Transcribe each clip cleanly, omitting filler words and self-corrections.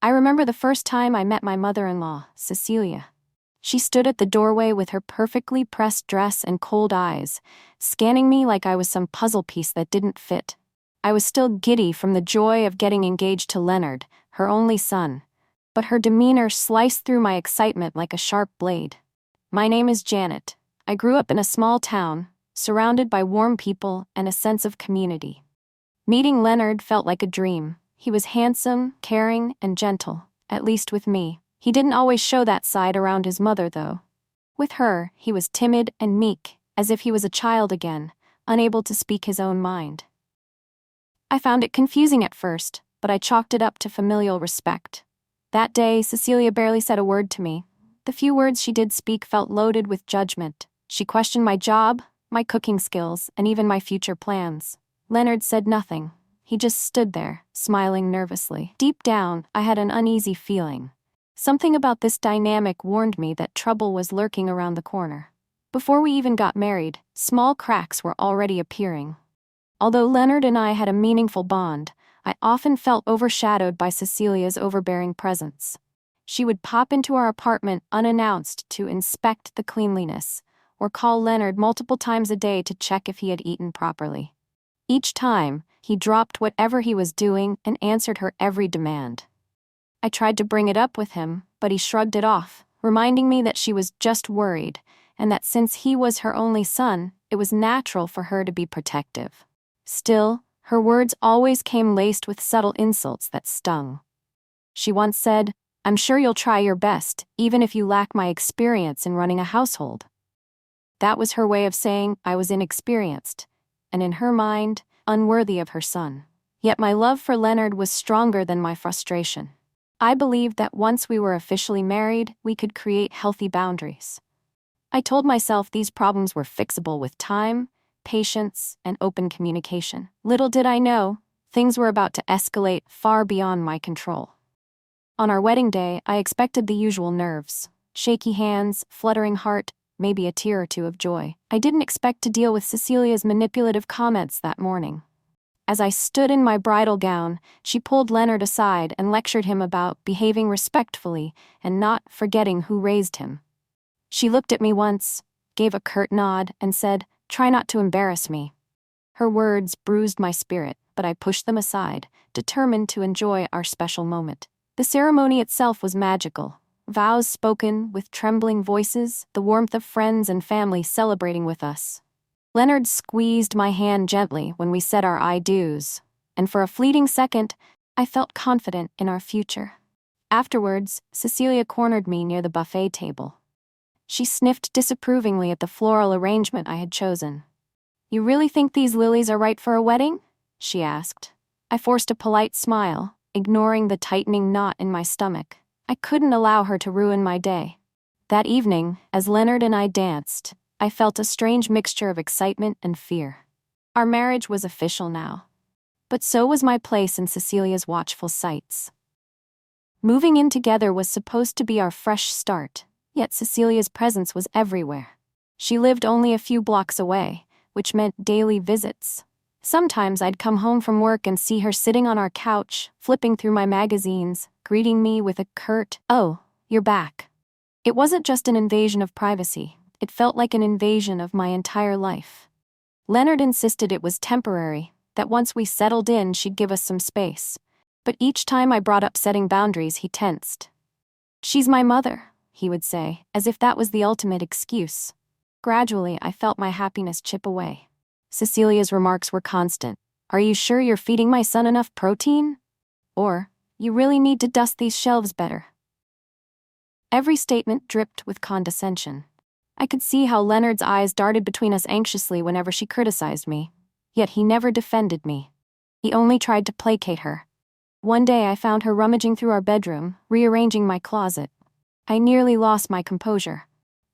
I remember the first time I met my mother-in-law, Cecilia. She stood at the doorway with her perfectly pressed dress and cold eyes, scanning me like I was some puzzle piece that didn't fit. I was still giddy from the joy of getting engaged to Leonard, her only son, but her demeanor sliced through my excitement like a sharp blade. My name is Janet. I grew up in a small town, surrounded by warm people and a sense of community. Meeting Leonard felt like a dream. He was handsome, caring, and gentle, at least with me. He didn't always show that side around his mother, though. With her, he was timid and meek, as if he was a child again, unable to speak his own mind. I found it confusing at first, but I chalked it up to familial respect. That day, Cecilia barely said a word to me. The few words she did speak felt loaded with judgment. She questioned my job, my cooking skills, and even my future plans. Leonard said nothing. He just stood there, smiling nervously. Deep down, I had an uneasy feeling. Something about this dynamic warned me that trouble was lurking around the corner. Before we even got married, small cracks were already appearing. Although Leonard and I had a meaningful bond, I often felt overshadowed by Cecilia's overbearing presence. She would pop into our apartment unannounced to inspect the cleanliness, or call Leonard multiple times a day to check if he had eaten properly. Each time, he dropped whatever he was doing and answered her every demand. I tried to bring it up with him, but he shrugged it off, reminding me that she was just worried, and that since he was her only son, it was natural for her to be protective. Still, her words always came laced with subtle insults that stung. She once said, "I'm sure you'll try your best, even if you lack my experience in running a household." That was her way of saying I was inexperienced, and in her mind, unworthy of her son. Yet my love for Leonard was stronger than my frustration. I believed that once we were officially married, we could create healthy boundaries. I told myself these problems were fixable with time, patience, and open communication. Little did I know, things were about to escalate far beyond my control. On our wedding day, I expected the usual nerves: shaky hands, fluttering heart, maybe a tear or two of joy. I didn't expect to deal with Cecilia's manipulative comments that morning. As I stood in my bridal gown, she pulled Leonard aside and lectured him about behaving respectfully and not forgetting who raised him. She looked at me once, gave a curt nod, and said, "Try not to embarrass me." Her words bruised my spirit, but I pushed them aside, determined to enjoy our special moment. The ceremony itself was magical. Vows spoken with trembling voices, the warmth of friends and family celebrating with us. Leonard squeezed my hand gently when we said our I do's, and for a fleeting second, I felt confident in our future. Afterwards, Cecilia cornered me near the buffet table. She sniffed disapprovingly at the floral arrangement I had chosen. "You really think these lilies are right for a wedding?" she asked. I forced a polite smile, ignoring the tightening knot in my stomach. I couldn't allow her to ruin my day. That evening, as Leonard and I danced, I felt a strange mixture of excitement and fear. Our marriage was official now. But so was my place in Cecilia's watchful sights. Moving in together was supposed to be our fresh start, yet Cecilia's presence was everywhere. She lived only a few blocks away, which meant daily visits. Sometimes I'd come home from work and see her sitting on our couch, flipping through my magazines, greeting me with a curt, "Oh, you're back." It wasn't just an invasion of privacy, it felt like an invasion of my entire life. Leonard insisted it was temporary, that once we settled in she'd give us some space. But each time I brought up setting boundaries, he tensed. "She's my mother," he would say, as if that was the ultimate excuse. Gradually, I felt my happiness chip away. Cecilia's remarks were constant. "Are you sure you're feeding my son enough protein?" Or, "You really need to dust these shelves better." Every statement dripped with condescension. I could see how Leonard's eyes darted between us anxiously whenever she criticized me. Yet he never defended me. He only tried to placate her. One day I found her rummaging through our bedroom, rearranging my closet. I nearly lost my composure.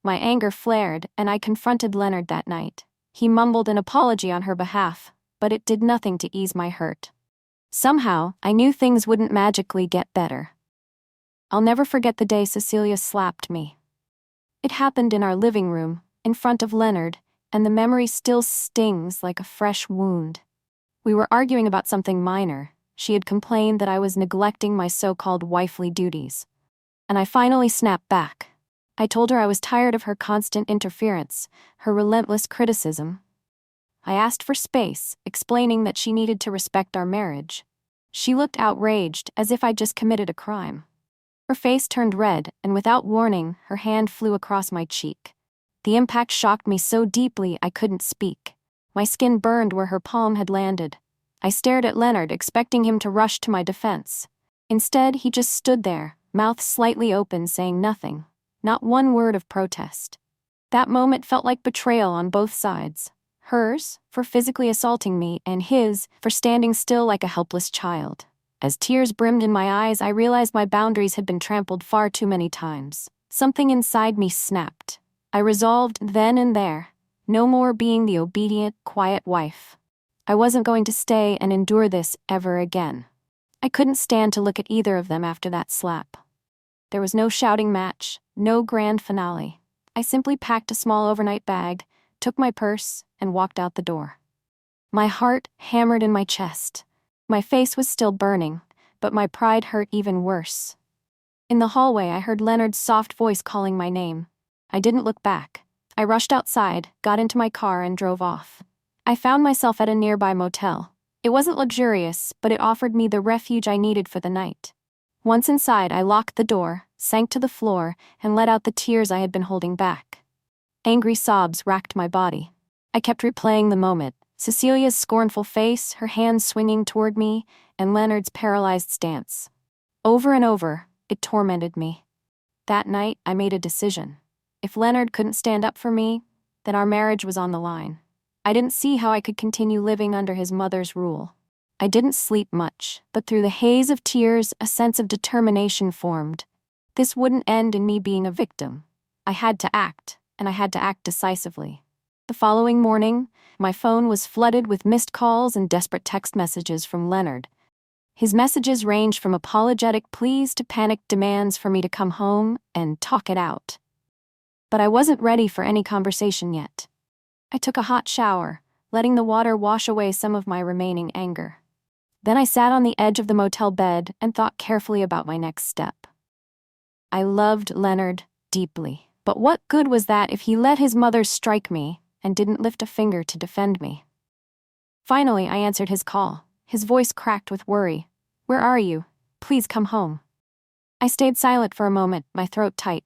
My anger flared, and I confronted Leonard that night. He mumbled an apology on her behalf, but it did nothing to ease my hurt. Somehow, I knew things wouldn't magically get better. I'll never forget the day Cecilia slapped me. It happened in our living room, in front of Leonard, and the memory still stings like a fresh wound. We were arguing about something minor. She had complained that I was neglecting my so-called wifely duties. And I finally snapped back. I told her I was tired of her constant interference, her relentless criticism. I asked for space, explaining that she needed to respect our marriage. She looked outraged, as if I'd just committed a crime. Her face turned red, and without warning, her hand flew across my cheek. The impact shocked me so deeply I couldn't speak. My skin burned where her palm had landed. I stared at Leonard, expecting him to rush to my defense. Instead, he just stood there, mouth slightly open, saying nothing. Not one word of protest. That moment felt like betrayal on both sides. Hers, for physically assaulting me, and his, for standing still like a helpless child. As tears brimmed in my eyes, I realized my boundaries had been trampled far too many times. Something inside me snapped. I resolved then and there, no more being the obedient, quiet wife. I wasn't going to stay and endure this ever again. I couldn't stand to look at either of them after that slap. There was no shouting match, no grand finale. I simply packed a small overnight bag, took my purse, and walked out the door. My heart hammered in my chest. My face was still burning, but my pride hurt even worse. In the hallway, I heard Leonard's soft voice calling my name. I didn't look back. I rushed outside, got into my car, and drove off. I found myself at a nearby motel. It wasn't luxurious, but it offered me the refuge I needed for the night. Once inside, I locked the door, sank to the floor, and let out the tears I had been holding back. Angry sobs racked my body. I kept replaying the moment, Cecilia's scornful face, her hands swinging toward me, and Leonard's paralyzed stance. Over and over, it tormented me. That night, I made a decision. If Leonard couldn't stand up for me, then our marriage was on the line. I didn't see how I could continue living under his mother's rule. I didn't sleep much, but through the haze of tears, a sense of determination formed. This wouldn't end in me being a victim. I had to act, and I had to act decisively. The following morning, my phone was flooded with missed calls and desperate text messages from Leonard. His messages ranged from apologetic pleas to panicked demands for me to come home and talk it out. But I wasn't ready for any conversation yet. I took a hot shower, letting the water wash away some of my remaining anger. Then I sat on the edge of the motel bed and thought carefully about my next step. I loved Leonard deeply, but what good was that if he let his mother strike me and didn't lift a finger to defend me? Finally, I answered his call. His voice cracked with worry. "Where are you? Please come home." I stayed silent for a moment, my throat tight.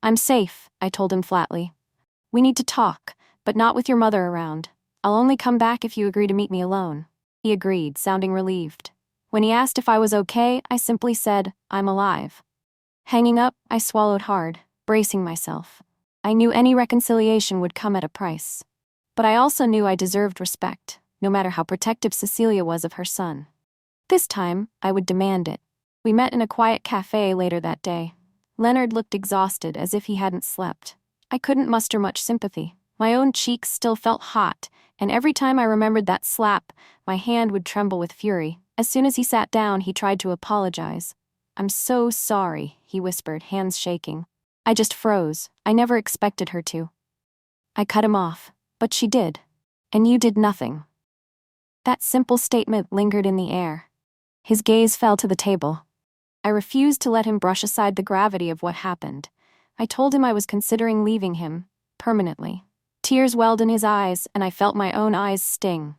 "I'm safe," I told him flatly. "We need to talk, but not with your mother around. I'll only come back if you agree to meet me alone." He agreed, sounding relieved. When he asked if I was okay, I simply said, "I'm alive." Hanging up, I swallowed hard, bracing myself. I knew any reconciliation would come at a price. But I also knew I deserved respect, no matter how protective Cecilia was of her son. This time, I would demand it. We met in a quiet cafe later that day. Leonard looked exhausted, as if he hadn't slept. I couldn't muster much sympathy. My own cheeks still felt hot, and every time I remembered that slap, my hand would tremble with fury. As soon as he sat down, he tried to apologize. "I'm so sorry," he whispered, hands shaking. I just froze. I never expected her to. I cut him off. "But she did. And you did nothing." That simple statement lingered in the air. His gaze fell to the table. I refused to let him brush aside the gravity of what happened. I told him I was considering leaving him, permanently. Tears welled in his eyes, and I felt my own eyes sting.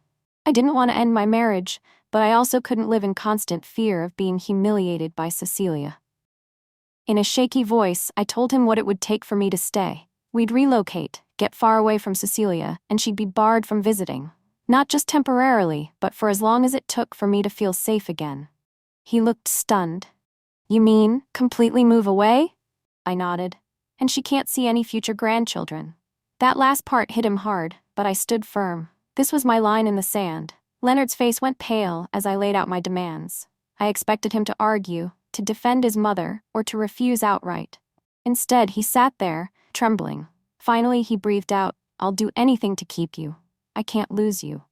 I didn't want to end my marriage, but I also couldn't live in constant fear of being humiliated by Cecilia. In a shaky voice, I told him what it would take for me to stay. We'd relocate, get far away from Cecilia, and she'd be barred from visiting. Not just temporarily, but for as long as it took for me to feel safe again. He looked stunned. "You mean, completely move away?" I nodded. "And she can't see any future grandchildren." That last part hit him hard, but I stood firm. This was my line in the sand. Leonard's face went pale as I laid out my demands. I expected him to argue, to defend his mother, or to refuse outright. Instead, he sat there, trembling. Finally, he breathed out, "I'll do anything to keep you. I can't lose you."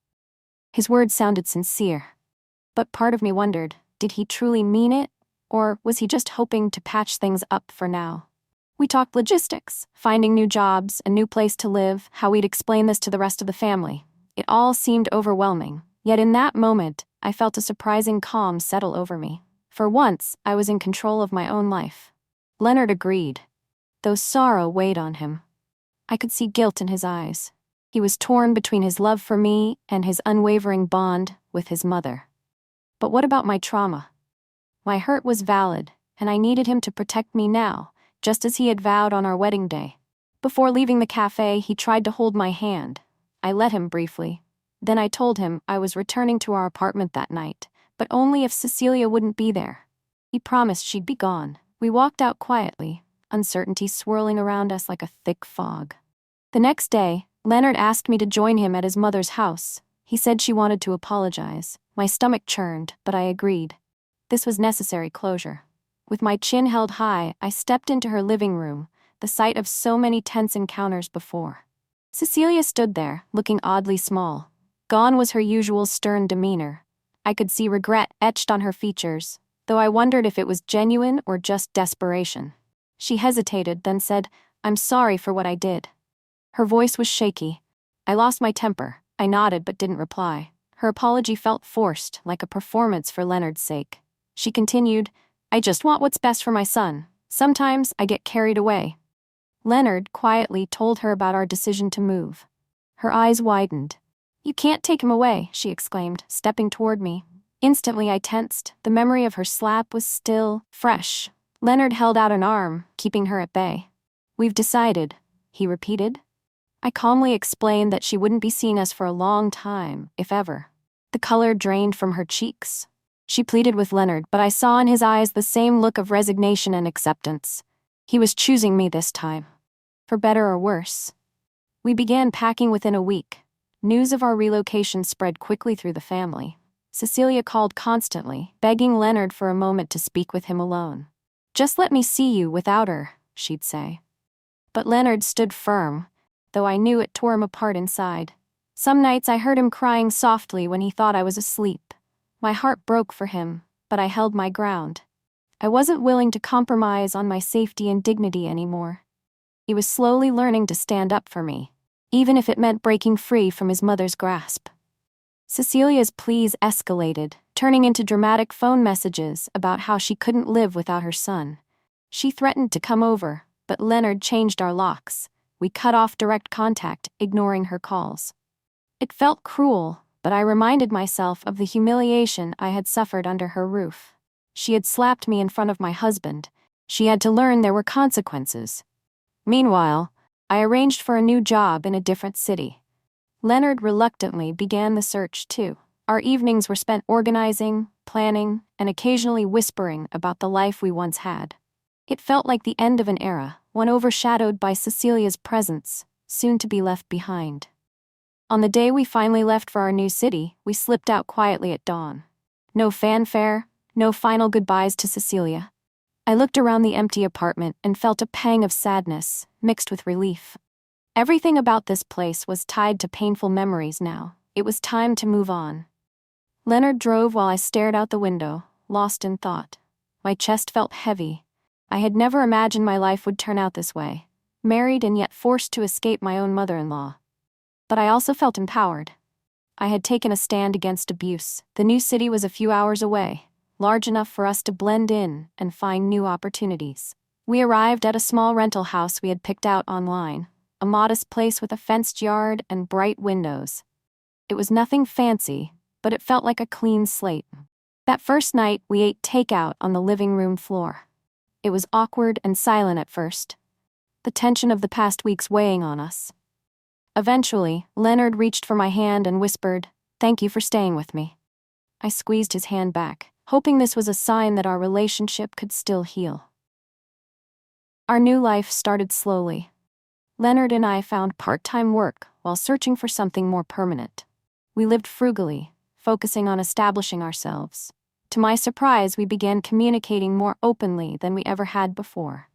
His words sounded sincere. But part of me wondered, did he truly mean it? Or was he just hoping to patch things up for now? We talked logistics, finding new jobs, a new place to live, how we'd explain this to the rest of the family. It all seemed overwhelming. Yet in that moment, I felt a surprising calm settle over me. For once, I was in control of my own life. Leonard agreed, though sorrow weighed on him. I could see guilt in his eyes. He was torn between his love for me and his unwavering bond with his mother. But what about my trauma? My hurt was valid, and I needed him to protect me now, just as he had vowed on our wedding day. Before leaving the cafe, he tried to hold my hand. I let him briefly. Then I told him I was returning to our apartment that night, but only if Cecilia wouldn't be there. He promised she'd be gone. We walked out quietly, uncertainty swirling around us like a thick fog. The next day, Leonard asked me to join him at his mother's house. He said she wanted to apologize. My stomach churned, but I agreed. This was necessary closure. With my chin held high, I stepped into her living room, the site of so many tense encounters before. Cecilia stood there, looking oddly small. Gone was her usual stern demeanor. I could see regret etched on her features, though I wondered if it was genuine or just desperation. She hesitated, then said, "I'm sorry for what I did." Her voice was shaky. I lost my temper. I nodded but didn't reply. Her apology felt forced, like a performance for Leonard's sake. She continued, "I just want what's best for my son. Sometimes I get carried away." Leonard quietly told her about our decision to move. Her eyes widened. "You can't take him away," she exclaimed, stepping toward me. Instantly I tensed. The memory of her slap was still fresh. Leonard held out an arm, keeping her at bay. "We've decided," he repeated. I calmly explained that she wouldn't be seeing us for a long time, if ever. The color drained from her cheeks. She pleaded with Leonard, but I saw in his eyes the same look of resignation and acceptance. He was choosing me this time. For better or worse. We began packing within a week. News of our relocation spread quickly through the family. Cecilia called constantly, begging Leonard for a moment to speak with him alone. "Just let me see you without her," she'd say. But Leonard stood firm, though I knew it tore him apart inside. Some nights I heard him crying softly when he thought I was asleep. My heart broke for him, but I held my ground. I wasn't willing to compromise on my safety and dignity anymore. He was slowly learning to stand up for me, even if it meant breaking free from his mother's grasp. Cecilia's pleas escalated, turning into dramatic phone messages about how she couldn't live without her son. She threatened to come over, but Leonard changed our locks. We cut off direct contact, ignoring her calls. It felt cruel, but I reminded myself of the humiliation I had suffered under her roof. She had slapped me in front of my husband. She had to learn there were consequences. Meanwhile, I arranged for a new job in a different city. Leonard reluctantly began the search too. Our evenings were spent organizing, planning, and occasionally whispering about the life we once had. It felt like the end of an era, one overshadowed by Cecilia's presence, soon to be left behind. On the day we finally left for our new city, we slipped out quietly at dawn. No fanfare, no final goodbyes to Cecilia. I looked around the empty apartment and felt a pang of sadness, mixed with relief. Everything about this place was tied to painful memories now. It was time to move on. Leonard drove while I stared out the window, lost in thought. My chest felt heavy. I had never imagined my life would turn out this way, married and yet forced to escape my own mother-in-law. But I also felt empowered. I had taken a stand against abuse. The new city was a few hours away, large enough for us to blend in and find new opportunities. We arrived at a small rental house we had picked out online, a modest place with a fenced yard and bright windows. It was nothing fancy, but it felt like a clean slate. That first night, we ate takeout on the living room floor. It was awkward and silent at first, the tension of the past weeks weighing on us. Eventually, Leonard reached for my hand and whispered, "Thank you for staying with me." I squeezed his hand back, hoping this was a sign that our relationship could still heal. Our new life started slowly. Leonard and I found part-time work while searching for something more permanent. We lived frugally, focusing on establishing ourselves. To my surprise, we began communicating more openly than we ever had before.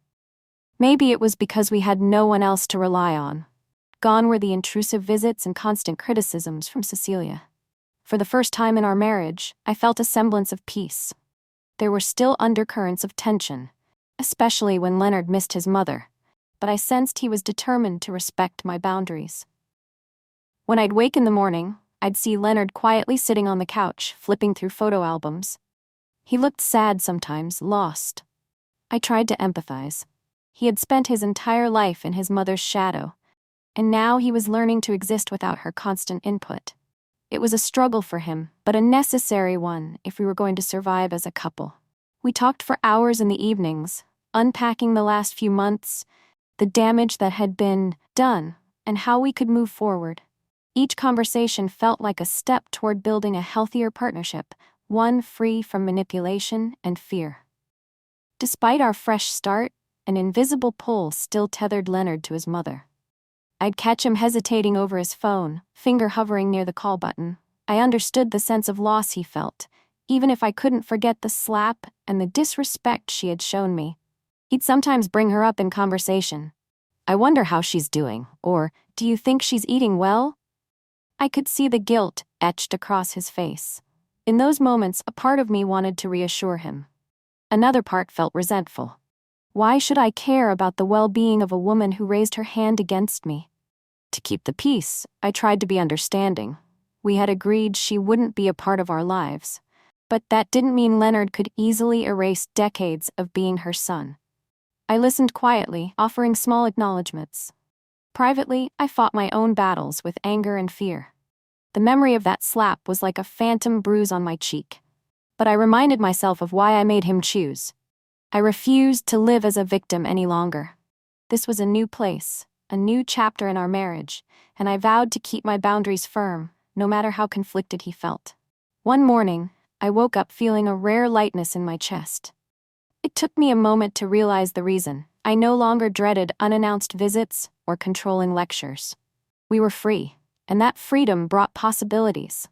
Maybe it was because we had no one else to rely on. Gone were the intrusive visits and constant criticisms from Cecilia. For the first time in our marriage, I felt a semblance of peace. There were still undercurrents of tension, especially when Leonard missed his mother, but I sensed he was determined to respect my boundaries. When I'd wake in the morning, I'd see Leonard quietly sitting on the couch, flipping through photo albums. He looked sad sometimes, lost. I tried to empathize. He had spent his entire life in his mother's shadow, and now he was learning to exist without her constant input. It was a struggle for him, but a necessary one if we were going to survive as a couple. We talked for hours in the evenings, unpacking the last few months, the damage that had been done, and how we could move forward. Each conversation felt like a step toward building a healthier partnership, one free from manipulation and fear. Despite our fresh start, an invisible pull still tethered Leonard to his mother. I'd catch him hesitating over his phone, finger hovering near the call button. I understood the sense of loss he felt, even if I couldn't forget the slap and the disrespect she had shown me. He'd sometimes bring her up in conversation. "I wonder how she's doing," or "Do you think she's eating well?" I could see the guilt etched across his face. In those moments, a part of me wanted to reassure him. Another part felt resentful. Why should I care about the well-being of a woman who raised her hand against me? To keep the peace, I tried to be understanding. We had agreed she wouldn't be a part of our lives. But that didn't mean Leonard could easily erase decades of being her son. I listened quietly, offering small acknowledgments. Privately, I fought my own battles with anger and fear. The memory of that slap was like a phantom bruise on my cheek. But I reminded myself of why I made him choose. I refused to live as a victim any longer. This was a new place, a new chapter in our marriage, and I vowed to keep my boundaries firm, no matter how conflicted he felt. One morning, I woke up feeling a rare lightness in my chest. It took me a moment to realize the reason. I no longer dreaded unannounced visits or controlling lectures. We were free, and that freedom brought possibilities.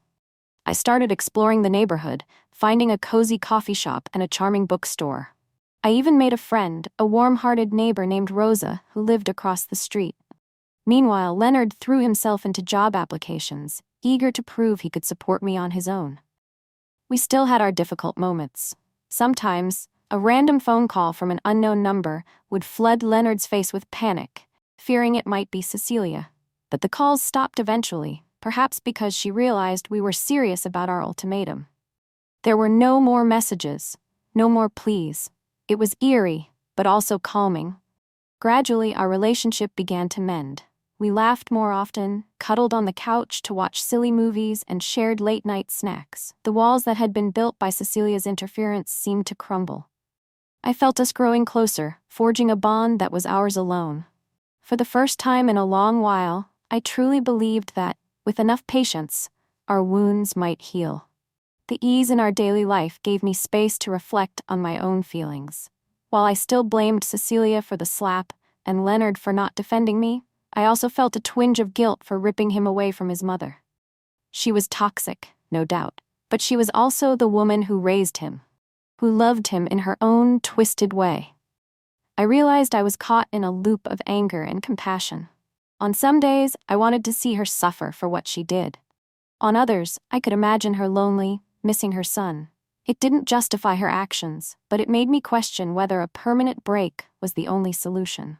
I started exploring the neighborhood, finding a cozy coffee shop and a charming bookstore. I even made a friend, a warm-hearted neighbor named Rosa, who lived across the street. Meanwhile, Leonard threw himself into job applications, eager to prove he could support me on his own. We still had our difficult moments. Sometimes, a random phone call from an unknown number would flood Leonard's face with panic, fearing it might be Cecilia. But the calls stopped eventually, perhaps because she realized we were serious about our ultimatum. There were no more messages, no more pleas. It was eerie, but also calming. Gradually, our relationship began to mend. We laughed more often, cuddled on the couch to watch silly movies, and shared late-night snacks. The walls that had been built by Cecilia's interference seemed to crumble. I felt us growing closer, forging a bond that was ours alone. For the first time in a long while, I truly believed that, with enough patience, our wounds might heal. The ease in our daily life gave me space to reflect on my own feelings. While I still blamed Cecilia for the slap and Leonard for not defending me, I also felt a twinge of guilt for ripping him away from his mother. She was toxic, no doubt, but she was also the woman who raised him, who loved him in her own twisted way. I realized I was caught in a loop of anger and compassion. On some days, I wanted to see her suffer for what she did. On others, I could imagine her lonely, missing her son. It didn't justify her actions, but it made me question whether a permanent break was the only solution.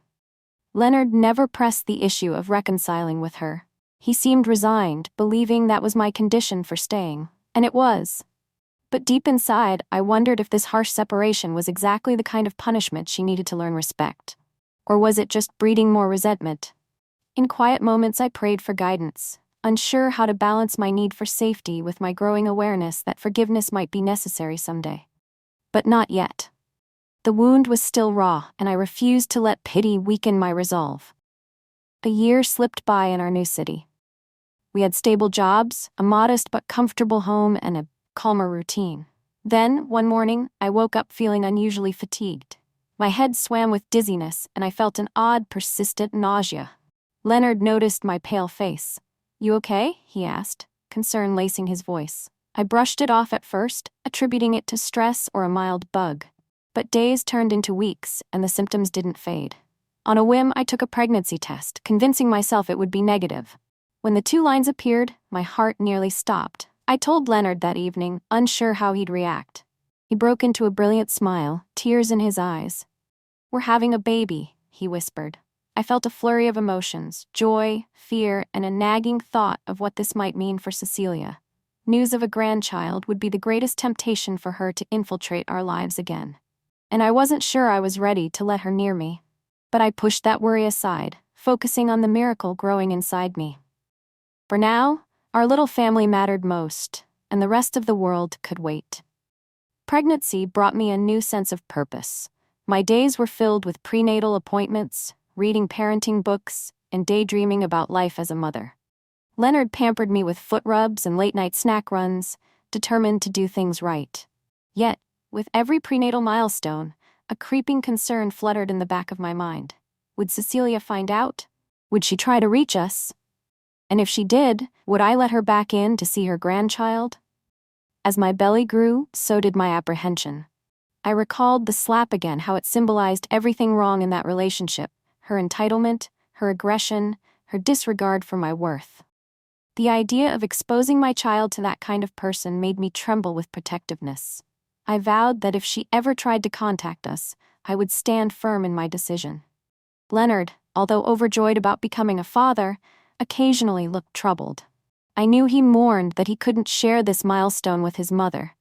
Leonard never pressed the issue of reconciling with her. He seemed resigned, believing that was my condition for staying, and it was. But deep inside, I wondered if this harsh separation was exactly the kind of punishment she needed to learn respect. Or was it just breeding more resentment? In quiet moments, I prayed for guidance, unsure how to balance my need for safety with my growing awareness that forgiveness might be necessary someday. But not yet. The wound was still raw, and I refused to let pity weaken my resolve. A year slipped by in our new city. We had stable jobs, a modest but comfortable home, and a calmer routine. Then, one morning, I woke up feeling unusually fatigued. My head swam with dizziness, and I felt an odd, persistent nausea. Leonard noticed my pale face. "You okay?" he asked, concern lacing his voice. I brushed it off at first, attributing it to stress or a mild bug. But days turned into weeks, and the symptoms didn't fade. On a whim, I took a pregnancy test, convincing myself it would be negative. When the 2 lines appeared, my heart nearly stopped. I told Leonard that evening, unsure how he'd react. He broke into a brilliant smile, tears in his eyes. "We're having a baby," he whispered. I felt a flurry of emotions, joy, fear, and a nagging thought of what this might mean for Cecilia. News of a grandchild would be the greatest temptation for her to infiltrate our lives again. And I wasn't sure I was ready to let her near me. But I pushed that worry aside, focusing on the miracle growing inside me. For now, our little family mattered most, and the rest of the world could wait. Pregnancy brought me a new sense of purpose. My days were filled with prenatal appointments, reading parenting books, and daydreaming about life as a mother. Leonard pampered me with foot rubs and late-night snack runs, determined to do things right. Yet, with every prenatal milestone, a creeping concern fluttered in the back of my mind. Would Cecilia find out? Would she try to reach us? And if she did, would I let her back in to see her grandchild? As my belly grew, so did my apprehension. I recalled the slap again, how it symbolized everything wrong in that relationship, her entitlement, her aggression, her disregard for my worth. The idea of exposing my child to that kind of person made me tremble with protectiveness. I vowed that if she ever tried to contact us, I would stand firm in my decision. Leonard, although overjoyed about becoming a father, occasionally looked troubled. I knew he mourned that he couldn't share this milestone with his mother.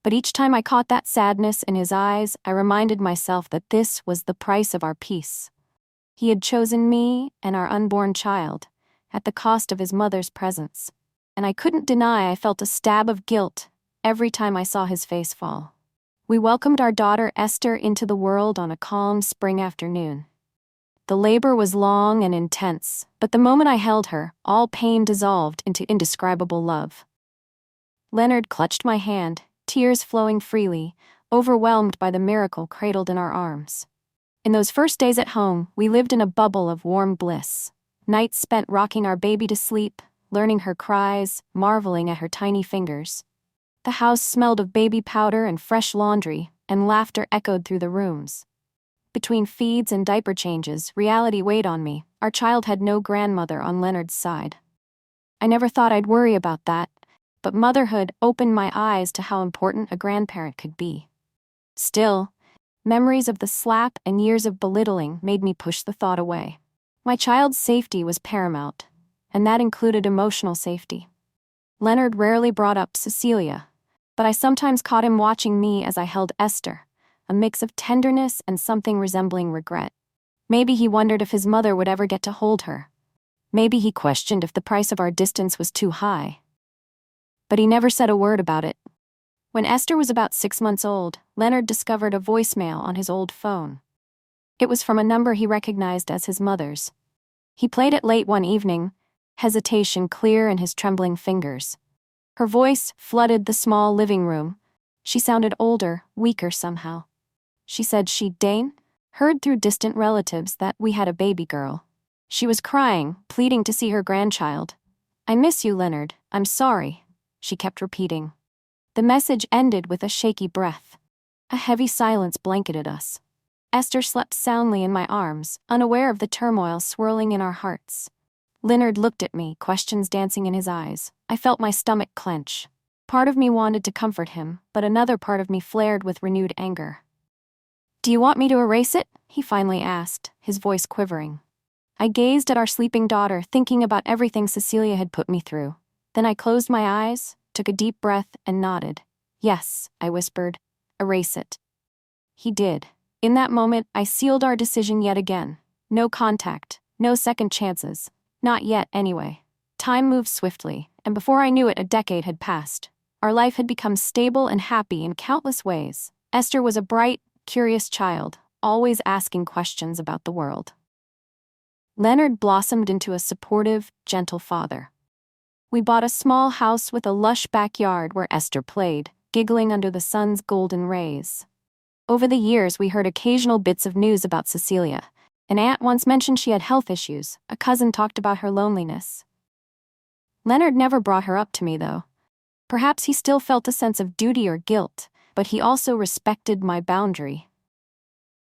But each time I caught that sadness in his eyes, I reminded myself that this was the price of our peace. He had chosen me and our unborn child, at the cost of his mother's presence, and I couldn't deny I felt a stab of guilt every time I saw his face fall. We welcomed our daughter Esther into the world on a calm spring afternoon. The labor was long and intense, but the moment I held her, all pain dissolved into indescribable love. Leonard clutched my hand, tears flowing freely, overwhelmed by the miracle cradled in our arms. In those first days at home, we lived in a bubble of warm bliss. Nights spent rocking our baby to sleep, learning her cries, marveling at her tiny fingers. The house smelled of baby powder and fresh laundry, and laughter echoed through the rooms. Between feeds and diaper changes, reality weighed on me. Our child had no grandmother on Leonard's side. I never thought I'd worry about that, but motherhood opened my eyes to how important a grandparent could be. Still, memories of the slap and years of belittling made me push the thought away. My child's safety was paramount, and that included emotional safety. Leonard rarely brought up Cecilia, but I sometimes caught him watching me as I held Esther, a mix of tenderness and something resembling regret. Maybe he wondered if his mother would ever get to hold her. Maybe he questioned if the price of our distance was too high. But he never said a word about it. When Esther was about 6 months old, Leonard discovered a voicemail on his old phone. It was from a number he recognized as his mother's. He played it late one evening, hesitation clear in his trembling fingers. Her voice flooded the small living room. She sounded older, weaker somehow. She said she'd heard through distant relatives that we had a baby girl. She was crying, pleading to see her grandchild. "I miss you, Leonard. I'm sorry," she kept repeating. The message ended with a shaky breath. A heavy silence blanketed us. Esther slept soundly in my arms, unaware of the turmoil swirling in our hearts. Leonard looked at me, questions dancing in his eyes. I felt my stomach clench. Part of me wanted to comfort him, but another part of me flared with renewed anger. "Do you want me to erase it?" he finally asked, his voice quivering. I gazed at our sleeping daughter, thinking about everything Cecilia had put me through. Then I closed my eyes, took a deep breath, and nodded. "Yes," I whispered. "Erase it." He did. In that moment, I sealed our decision yet again. No contact, no second chances. Not yet, anyway. Time moved swiftly, and before I knew it, a decade had passed. Our life had become stable and happy in countless ways. Esther was a bright, curious child, always asking questions about the world. Leonard blossomed into a supportive, gentle father. We bought a small house with a lush backyard where Esther played, giggling under the sun's golden rays. Over the years, we heard occasional bits of news about Cecilia. An aunt once mentioned she had health issues. A cousin talked about her loneliness. Leonard never brought her up to me, though. Perhaps he still felt a sense of duty or guilt, but he also respected my boundary.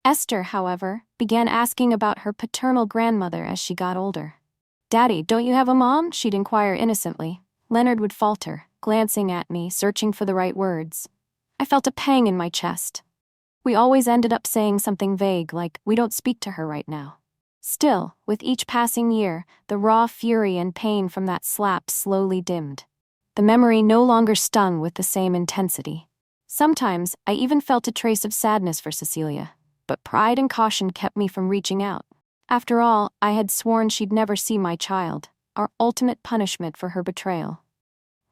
Esther, however, began asking about her paternal grandmother as she got older. "Daddy, don't you have a mom?" she'd inquire innocently. Leonard would falter, glancing at me, searching for the right words. I felt a pang in my chest. We always ended up saying something vague like, "We don't speak to her right now." Still, with each passing year, the raw fury and pain from that slap slowly dimmed. The memory no longer stung with the same intensity. Sometimes, I even felt a trace of sadness for Cecilia, but pride and caution kept me from reaching out. After all, I had sworn she'd never see my child, our ultimate punishment for her betrayal.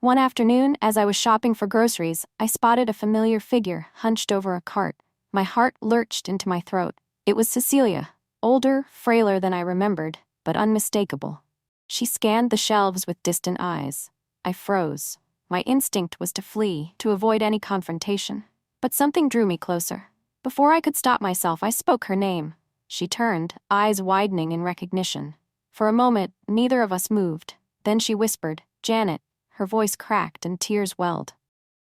One afternoon, as I was shopping for groceries, I spotted a familiar figure hunched over a cart. My heart lurched into my throat. It was Cecilia, older, frailer than I remembered, but unmistakable. She scanned the shelves with distant eyes. I froze. My instinct was to flee, to avoid any confrontation. But something drew me closer. Before I could stop myself, I spoke her name. She turned, eyes widening in recognition. For a moment, neither of us moved. Then she whispered, "Janet." Her voice cracked and tears welled.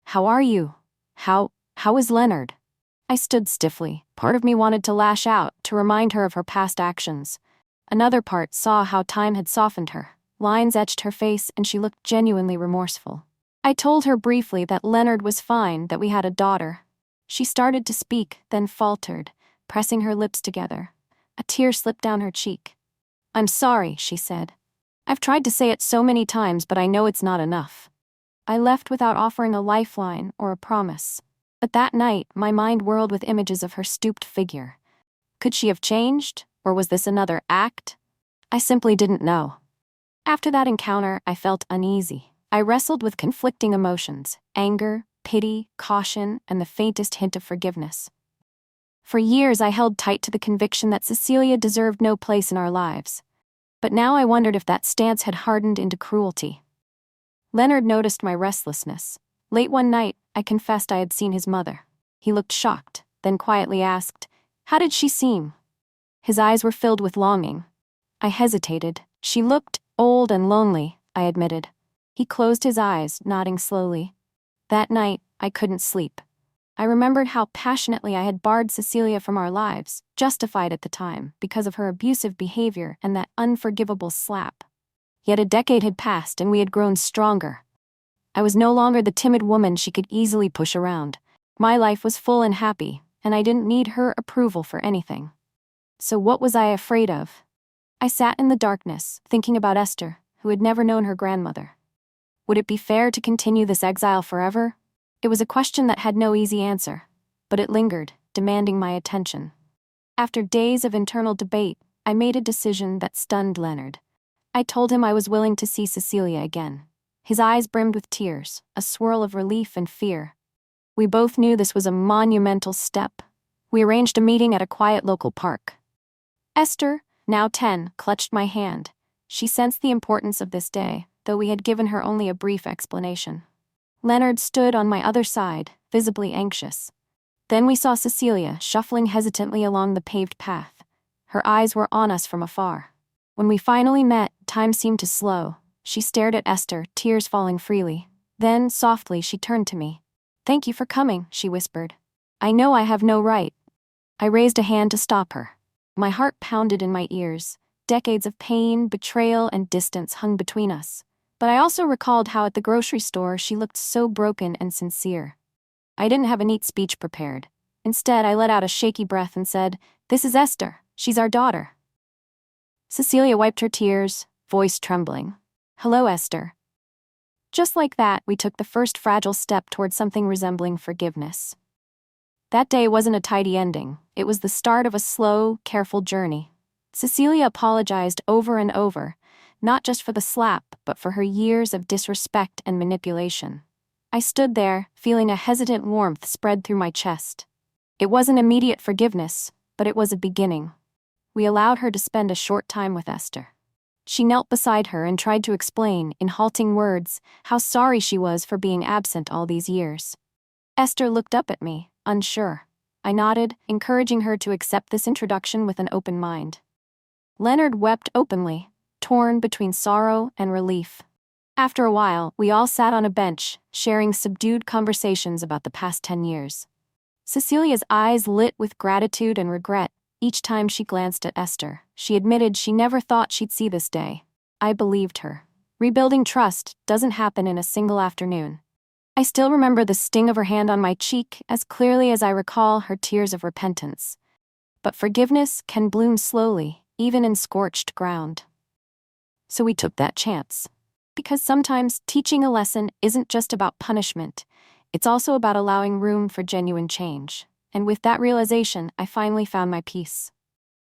"How are you? How is Leonard?" I stood stiffly. Part of me wanted to lash out, to remind her of her past actions. Another part saw how time had softened her. Lines etched her face and she looked genuinely remorseful. I told her briefly that Leonard was fine, that we had a daughter. She started to speak, then faltered, pressing her lips together. A tear slipped down her cheek. "I'm sorry," she said. "I've tried to say it so many times, but I know it's not enough." I left without offering a lifeline or a promise. But that night, my mind whirled with images of her stooped figure. Could she have changed, or was this another act? I simply didn't know. After that encounter, I felt uneasy. I wrestled with conflicting emotions: anger, pity, caution, and the faintest hint of forgiveness. For years, I held tight to the conviction that Cecilia deserved no place in our lives. But now I wondered if that stance had hardened into cruelty. Leonard noticed my restlessness. Late one night, I confessed I had seen his mother. He looked shocked, then quietly asked, "How did she seem?" His eyes were filled with longing. I hesitated. "She looked old and lonely," I admitted. He closed his eyes, nodding slowly. That night, I couldn't sleep. I remembered how passionately I had barred Cecilia from our lives, justified at the time, because of her abusive behavior and that unforgivable slap. Yet a decade had passed and we had grown stronger. I was no longer the timid woman she could easily push around. My life was full and happy, and I didn't need her approval for anything. So what was I afraid of? I sat in the darkness, thinking about Esther, who had never known her grandmother. Would it be fair to continue this exile forever? It was a question that had no easy answer, but it lingered, demanding my attention. After days of internal debate, I made a decision that stunned Leonard. I told him I was willing to see Cecilia again. His eyes brimmed with tears, a swirl of relief and fear. We both knew this was a monumental step. We arranged a meeting at a quiet local park. Esther, now 10, clutched my hand. She sensed the importance of this day, though we had given her only a brief explanation. Leonard stood on my other side, visibly anxious. Then we saw Cecilia shuffling hesitantly along the paved path. Her eyes were on us from afar. When we finally met, time seemed to slow. She stared at Esther, tears falling freely. Then, softly, she turned to me. "Thank you for coming," she whispered. "I know I have no right." I raised a hand to stop her. My heart pounded in my ears. Decades of pain, betrayal, and distance hung between us. But I also recalled how at the grocery store she looked so broken and sincere. I didn't have a neat speech prepared. Instead, I let out a shaky breath and said, "This is Esther. She's our daughter." Cecilia wiped her tears, voice trembling. "Hello, Esther." Just like that, we took the first fragile step toward something resembling forgiveness. That day wasn't a tidy ending. It was the start of a slow, careful journey. Cecilia apologized over and over, not just for the slap, but for her years of disrespect and manipulation. I stood there, feeling a hesitant warmth spread through my chest. It wasn't immediate forgiveness, but it was a beginning. We allowed her to spend a short time with Esther. She knelt beside her and tried to explain, in halting words, how sorry she was for being absent all these years. Esther looked up at me, unsure. I nodded, encouraging her to accept this introduction with an open mind. Leonard wept openly, torn between sorrow and relief. After a while, we all sat on a bench, sharing subdued conversations about the past 10 years. Cecilia's eyes lit with gratitude and regret. Each time she glanced at Esther, she admitted she never thought she'd see this day. I believed her. Rebuilding trust doesn't happen in a single afternoon. I still remember the sting of her hand on my cheek as clearly as I recall her tears of repentance. But forgiveness can bloom slowly, even in scorched ground. So we took that chance. Because sometimes teaching a lesson isn't just about punishment, it's also about allowing room for genuine change. And with that realization, I finally found my peace.